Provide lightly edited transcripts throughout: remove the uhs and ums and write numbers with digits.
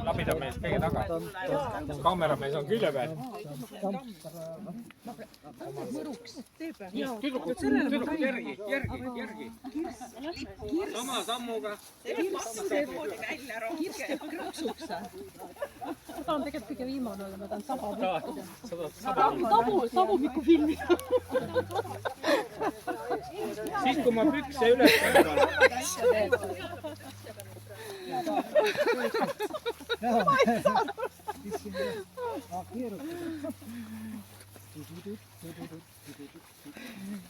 labidamees kõige taga. Kaameramees on külje peal. Tüdrukud järgi. Sama sammuga. Kirst teeb krõksuksa. Ma tahan tegelikult kõige viimane olla, ma tahan sabumikku filmida. Siis kui ma pükse üles tõmban.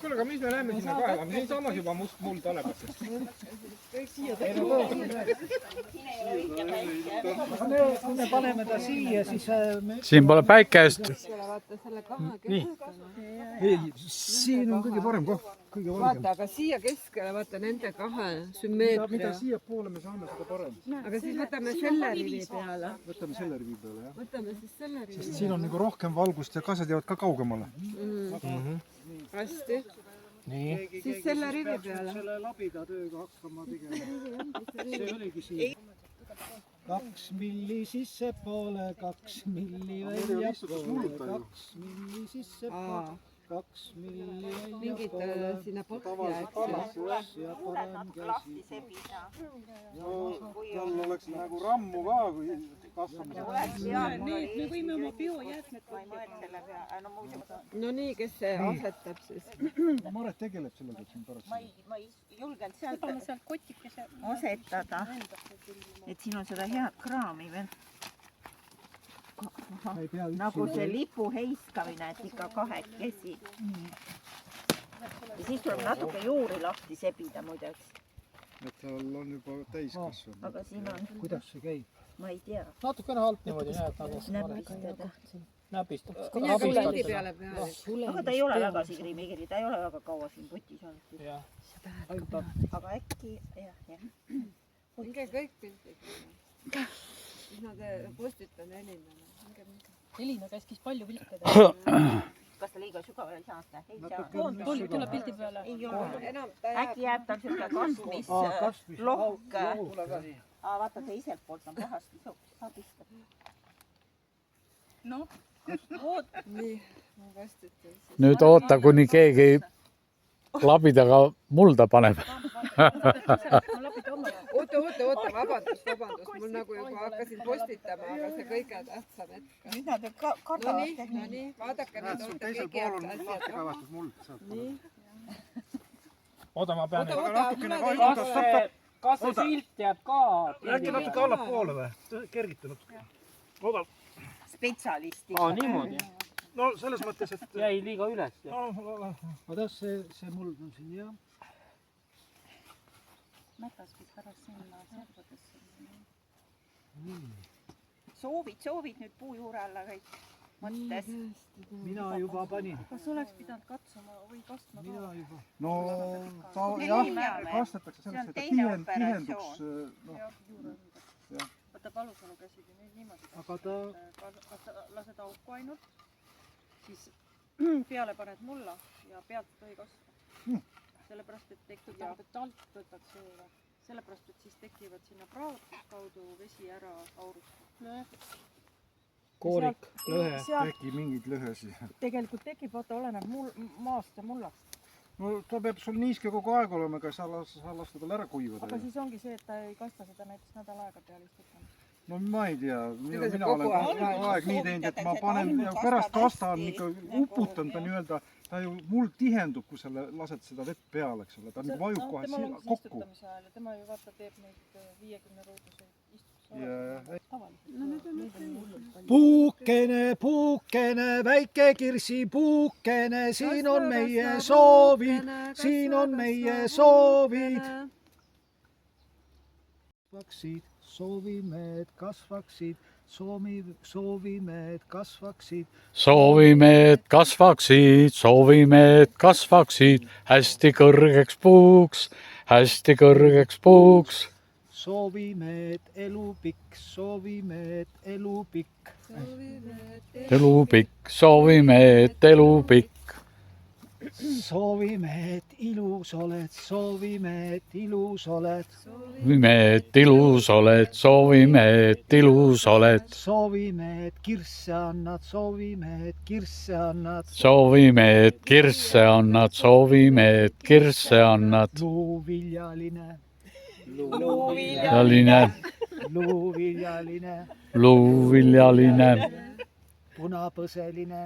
Kuule, aga mis me läheme sinna kaeva? Siin samas juba must muld olemas. Kui me paneme ta siia, siis... Siin pole päikest. Nii. Siin on kõige parem koht. Vaata, aga siia keskele, vaata nende kahe sümmeetria. Mida siia poole me saame, seda parem. Aga siis võtame selle rivi peale. Võtame selle rivi peale, jah. Võtame siis selle rivi. Sest siin on nagu rohkem valgust ja kased jäävad ka kaugemale. Hästi. Nii. Siis selle rivi peale. Selle labida tööga hakkama tegema. See oligi siin. 2 milli sisse poole, 2 milli välja poole, 2 milli sisse poole. 2 milli välja mingid sinna põhja, eks ja parem käsi. No, tal oleks nagu rammu ka, kui kasvame. Nii, me võime oma biojäätmed no nii, kes see asetab siis? Maret tegeleb sellega, et siin paraks. Ma ei julgenud sealt kotikese asetada, et siin on seda head kraami veel. Nagu see lipu heiskamine, et ikka kahekesi. Ja siis tuleb natuke juuri lahti sebida muideks. Et tal on juba täis kasvanud. Aga siin on... Kuidas see käib? Ma ei tea. Natukene alt niimoodi näeb. Näpistada. Aga ta ei ole väga sigrimigri, ta ei ole väga kaua siin putis olnud. Aga äkki, jah. Minge kõik pildid. Siis nad postitan Elinale. Elina käskis palju vilkada. Kas ta liiga sügavale ei saanud? Tule pildi peale. Ei ole. Äkki jääb tal selline kasmislohk. Vaata, ta iselt poolt on pahasti sabistab. No, oot. Nii, ma vastutan. Nüüd oota, kuni keegi labidaga mulda paneb. Oota, vabandust. Mul nagu juba hakkasin postitama, aga see kõige tähtsam hetk. Nüüd nad kardavad teha. No nii, vaadake nüüd, teisel pool on lahti kaevatud muld. Oota, ma pean... Kas see silt jääb ka? Äkki natuke allapoole või? Kergita natuke. Oodal. Spetsialisti. Niimoodi. No selles mõttes, et... Jäi liiga üles. Oda, see muld on siin, jah. Mätas võid pärast sinna servadesse. Soovid nüüd puu juure alla kõik mõttes. Mina juba panin. Kas oleks pidanud katsuma või kastma? Mina juba. No, jah, kastetakse selleks, et tihenduks. Võta Palusalu käsi nüüd niimoodi. Aga ta... Lased auku ainult. Siis peale paned mulla ja pealt ei kasva. Sellepärast, et tekib alt võtad seega. Sellepärast, et siis tekivad sinna praotus kaudu vesi ära aurustab. Koorik, lõhe. Teki mingid lõhesi. Tegelikult tekib, vaata, oleneb maast ja mullast. No ta peab sul niiske kogu aeg olema, aga sa lasta tal ära kuivada. Aga siis ongi see, et ta ei kasta seda näiteks nädal aega peale istutama. No ma ei tea, mina olen kogu aeg nii teinud, et ma panen ja pärast kastan, ikka uputan ta nii-öelda, ta ju muld tihendub, kui sa lased seda vett peale, eks ole, ta nagu vajub kohe kokku. Istutamise ajal ja tema ju vaata teeb neid 50 ruuduseid Puukene, väike kirsipuukene, siin on meie soovid. Soovime, et kasvaksid, soovime, et kasvaksid hästi kõrgeks puuks. Soovime, et elu pikk. Soovime, et elu pikk. soovime, et ilus oled, soovime, et ilus oled. soovime, et ilus oled, soovime, et ilus oled. soovime, et kirsse annad, soovime, et kirsse annad. soovime, et kirsse annad, soovime, et kirsse annad. luuviljaline, Luuviljaline, luuviljaline, luuviljaline, punapõseline,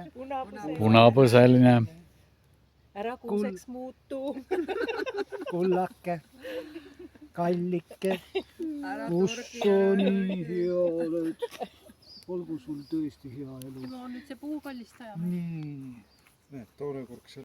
punapõseline, ära kuuseks muutu. kullake, kallike, kus sa nii hea oled. olgu sul tõesti hea elu. tema on nüüd see puukallistaja. nii. näed, toorekurk seal.